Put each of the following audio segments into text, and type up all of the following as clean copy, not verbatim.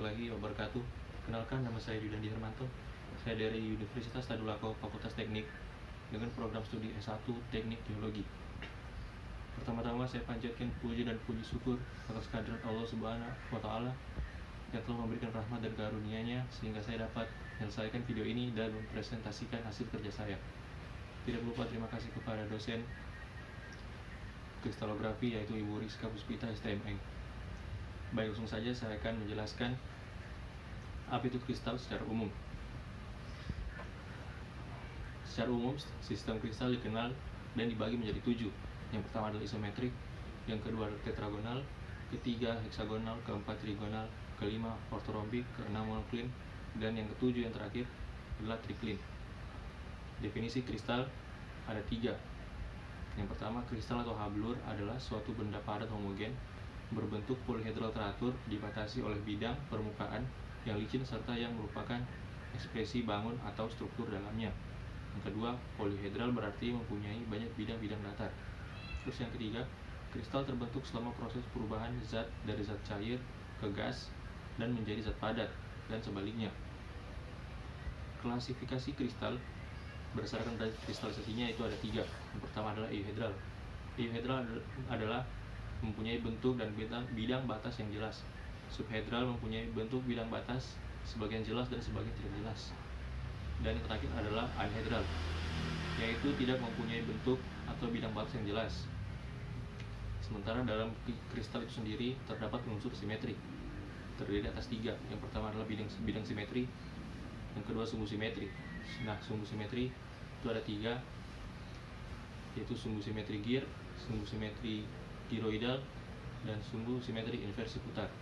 warahmatullahi wabarakatuh. Kenalkan, nama saya Yudandi Hermanto. Saya dari Universitas Tadulako, Fakultas Teknik, dengan program studi S1 Teknik Geologi. Pertama-tama saya panjatkan puji dan puji syukur atas kehadirat Allah Subhanahu wa Ta'ala yang telah memberikan rahmat dan karunia-Nya sehingga saya dapat menyelesaikan video ini dan mempresentasikan hasil kerja saya. Tidak lupa terima kasih kepada dosen kristalografi yaitu Ibu Rizka Puspita STMN. Baik, langsung saja saya akan menjelaskan apa itu kristal secara umum. Secara umum, sistem kristal dikenal dan dibagi menjadi 7. Yang pertama adalah isometrik, yang kedua adalah tetragonal, ketiga heksagonal, keempat trigonal, kelima ortorombik, keenam monoklin, dan yang ketujuh yang terakhir adalah triklin. Definisi kristal ada 3. Yang pertama, kristal atau hablur adalah suatu benda padat homogen berbentuk polihedral teratur dibatasi oleh bidang permukaan yang licin serta yang merupakan ekspresi bangun atau struktur dalamnya. Yang kedua, polihedral berarti mempunyai banyak bidang-bidang datar. Terus yang ketiga, kristal terbentuk selama proses perubahan zat dari zat cair ke gas dan menjadi zat padat dan sebaliknya. Klasifikasi kristal berdasarkan kristalisasinya itu ada 3. Yang pertama adalah euhedral. Euhedral adalah mempunyai bentuk dan bidang batas yang jelas. Subhedral mempunyai bentuk bidang batas sebagian jelas dan sebagian tidak jelas. Dan yang terakhir adalah anhedral, yaitu tidak mempunyai bentuk atau bidang batas yang jelas. Sementara dalam kristal itu sendiri terdapat unsur simetri, terdiri atas 3. Yang pertama adalah bidang simetri, yang kedua sumbu simetri. Nah, sumbu simetri itu ada 3, yaitu sumbu simetri Gir, sumbu simetri giroidal, dan sumbu simetri inversi putar.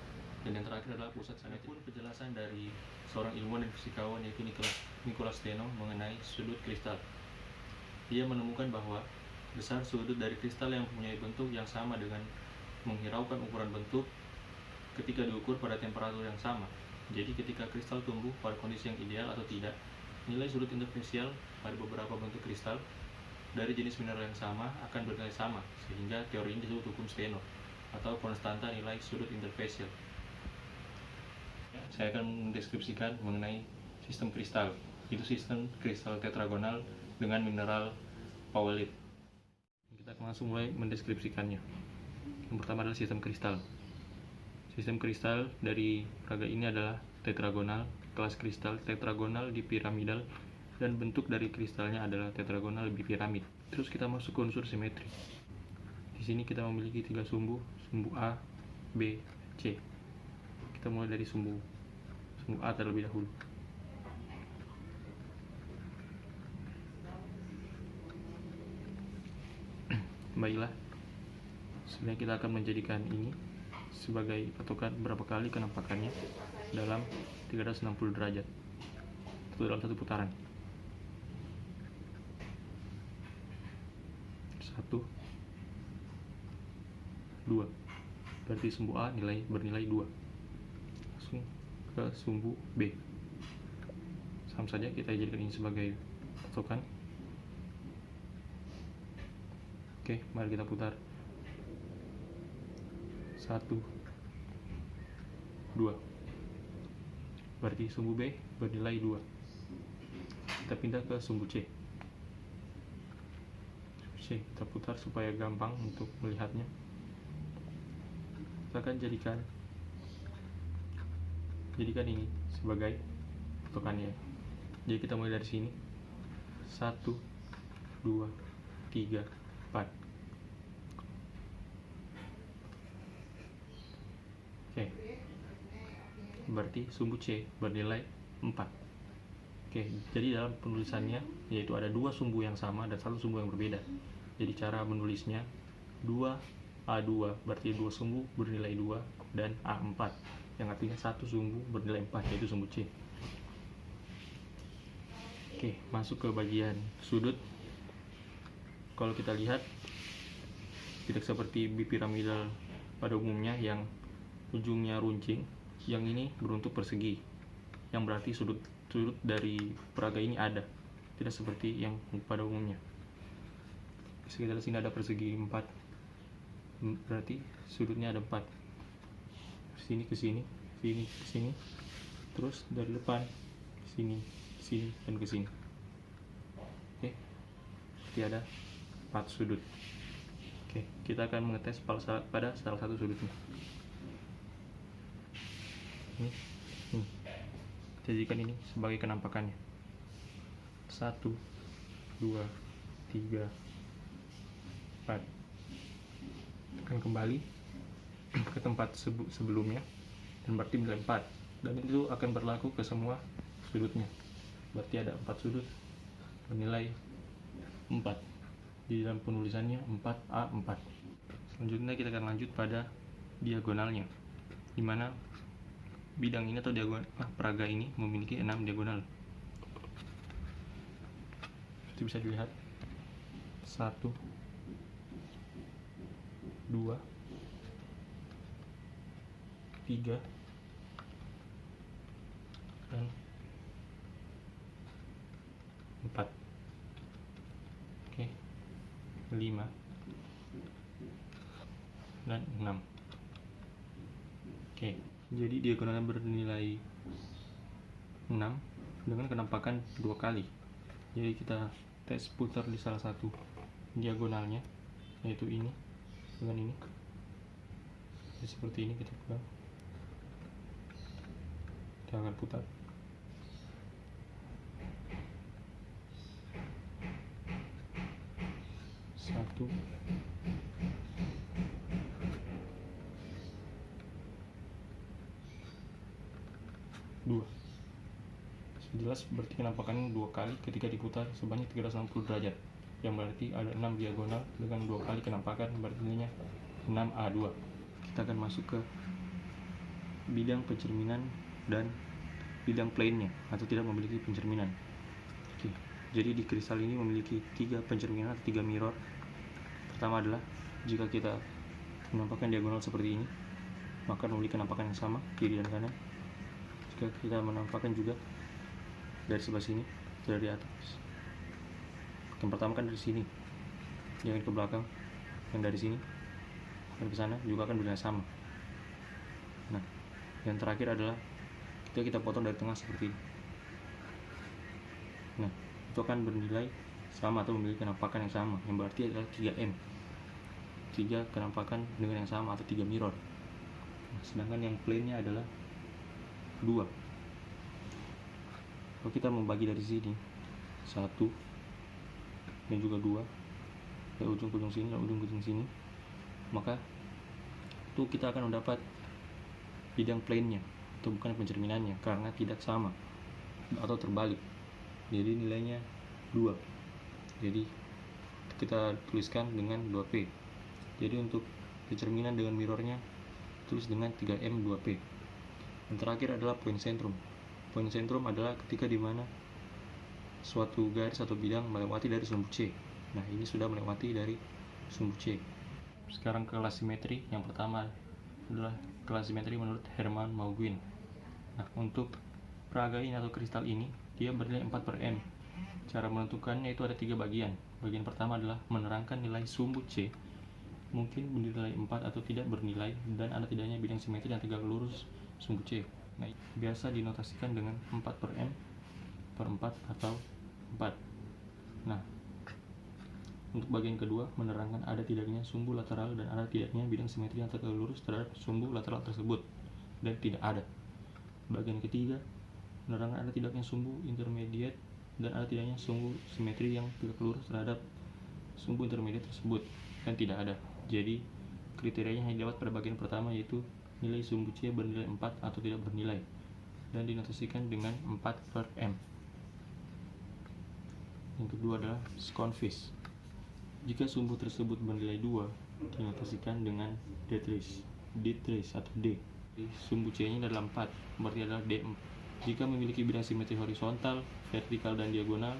Dan yang terakhir adalah pusat simetri. Pun penjelasan dari seorang ilmuwan dan fisikawan yaitu Nicolas Steno mengenai sudut kristal. Dia menemukan bahwa besar sudut dari kristal yang mempunyai bentuk yang sama dengan menghiraukan ukuran bentuk ketika diukur pada temperatur yang sama. Jadi ketika kristal tumbuh pada kondisi yang ideal atau tidak, nilai sudut interfasial pada beberapa bentuk kristal dari jenis mineral yang sama akan bernilai sama, sehingga teori ini disebut hukum Steno atau konstanta nilai sudut interfasial. Saya akan mendeskripsikan mengenai sistem kristal. Itu sistem kristal tetragonal dengan mineral powellite. Kita akan langsung mulai mendeskripsikannya. Yang pertama adalah sistem kristal. Sistem kristal dari peraga ini adalah tetragonal, kelas kristal tetragonal dipiramidal, dan bentuk dari kristalnya adalah tetragonal bipiramid. Terus kita masuk ke unsur simetri. Di sini kita memiliki 3 sumbu A, B, C. Kita mulai dari sumbu A terlebih dahulu. Baiklah, sebenarnya kita akan menjadikan ini sebagai patokan berapa kali kenampakannya dalam 360 derajat atau dalam satu putaran. 1, 2, berarti sumbu A bernilai 2. Langsung ke sumbu B. Sama saja kita jadikan ini sebagai patokan. Oke, mari kita putar. 1, 2, berarti sumbu B bernilai 2. Kita pindah ke sumbu C. Kita putar supaya gampang untuk melihatnya. Kita akan jadikan ini sebagai patokannya. Jadi kita mulai dari sini. 1, 2, 3, 4. Oke. Berarti sumbu C bernilai 4. Oke, jadi dalam penulisannya yaitu ada 2 sumbu yang sama dan 1 sumbu yang berbeda. Jadi cara menulisnya 2A2, berarti 2 sumbu bernilai 2, dan A4 yang artinya 1 sumbu bernilai 4, yaitu sumbu C. Oke, masuk ke bagian sudut. Kalau kita lihat tidak seperti bipiramidal pada umumnya yang ujungnya runcing, yang ini berbentuk persegi, yang berarti sudut dari peraga ini ada, tidak seperti yang pada umumnya. Sekitar sini ada persegi 4, berarti sudutnya ada 4. Sini ke sini sini ke sini, terus dari depan sini, sini dan ke sini. Oke, berarti ada 4 sudut. Oke, kita akan mengetes pada salah satu sudutnya. Ini. Jadikan ini sebagai kenampakannya. 1, 2, 3, 4. Akan kembali ke tempat sebelumnya, dan berarti nilai 4, dan itu akan berlaku ke semua sudutnya. Berarti ada 4 sudut bernilai 4 di dalam penulisannya, 4A4. Selanjutnya kita akan lanjut pada diagonalnya, dimana bidang ini atau praga ini memiliki 6 diagonal. Itu bisa dilihat 1, 2, 3, dan 4. Oke, 5 dan 6. Oke, jadi diagonalnya bernilai 6 dengan kenampakan 2 kali. Jadi kita tes putar di salah satu diagonalnya, yaitu ini dengan ini. Jadi seperti ini kita pegang. Kita akan putar. Satu, dua. Jelas berarti kenampakannya 2 kali ketika diputar sebanyak 360 derajat, yang berarti ada 6 diagonal dengan 2 kali kenampakan, berarti nilainya 6A2. Kita akan masuk ke bidang pencerminan dan bidang plane-nya atau tidak memiliki pencerminan. Oke, jadi di kristal ini memiliki 3 pencerminan atau 3 mirror. Pertama adalah jika kita menampakkan diagonal seperti ini, maka memiliki kenampakan yang sama kiri dan kanan. Jika kita menampakkan juga dari sebelah sini, dari atas, yang pertama kan dari sini, jangan ke belakang, yang dari sini dan ke sana juga akan bernilai sama. Nah, yang terakhir adalah kita potong dari tengah seperti ini. Nah, itu akan bernilai sama atau memiliki kenampakan yang sama, yang berarti adalah 3M, 3 kenampakan dengan yang sama atau 3 mirror. Nah, sedangkan yang plane-nya adalah 2. Kalau kita membagi dari sini 1 dan juga 2, dari ujung ke ujung sini dan ujung ke ujung sini, maka itu kita akan mendapat bidang plane-nya, itu bukan pencerminannya karena tidak sama atau terbalik. Jadi nilainya 2. Jadi kita tuliskan dengan 2P. Jadi untuk pencerminan dengan mirrornya tulis dengan 3M 2P. Yang terakhir adalah poin sentrum. Poin sentrum adalah ketika dimana suatu garis atau bidang melewati dari sumbu C. Nah, ini sudah melewati dari sumbu C. Sekarang kelas simetri. Yang pertama adalah kelas simetri menurut Hermann Mauguin. Nah, untuk praga ini atau kristal ini, dia bernilai 4/M. Cara menentukannya itu ada 3 bagian. Bagian pertama adalah menerangkan nilai sumbu C, mungkin bernilai 4 atau tidak bernilai, dan ada tidaknya bidang simetri yang tegak lurus sumbu C. Nah, biasa dinotasikan dengan 4/M per 4 atau 4. Nah, untuk bagian kedua menerangkan ada tidaknya sumbu lateral dan ada tidaknya bidang simetri yang tegak lurus terhadap sumbu lateral tersebut, dan tidak ada. Bagian ketiga menerangkan ada tidaknya sumbu intermediate dan ada tidaknya sumbu simetri yang tegak lurus terhadap sumbu intermediate tersebut, dan tidak ada. Jadi kriterianya hanya dapat pada bagian pertama, yaitu nilai sumbu C bernilai 4 atau tidak bernilai, dan dinotasikan dengan 4/M. Yang kedua adalah sconfish. Jika sumbu tersebut bernilai 2, dinotasikan dengan D-trace atau D. Sumbu C-nya adalah 4, berarti adalah D. Jika memiliki bidang simetri horizontal, vertikal, dan diagonal,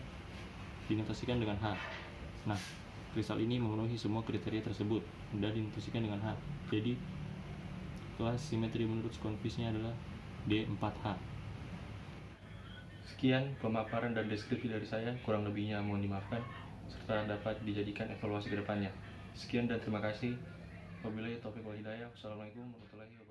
dinotasikan dengan H. Nah, kristal ini memenuhi semua kriteria tersebut dan dinotasikan dengan H. Jadi kelas simetri menurut sconfish-nya adalah D4H. Sekian pemaparan dan deskripsi dari saya, kurang lebihnya mohon dimaafkan, serta dapat dijadikan evaluasi ke depannya. Sekian dan terima kasih. Wabillahi taufiq wal hidayah. Wassalamualaikum warahmatullahi wabarakatuh.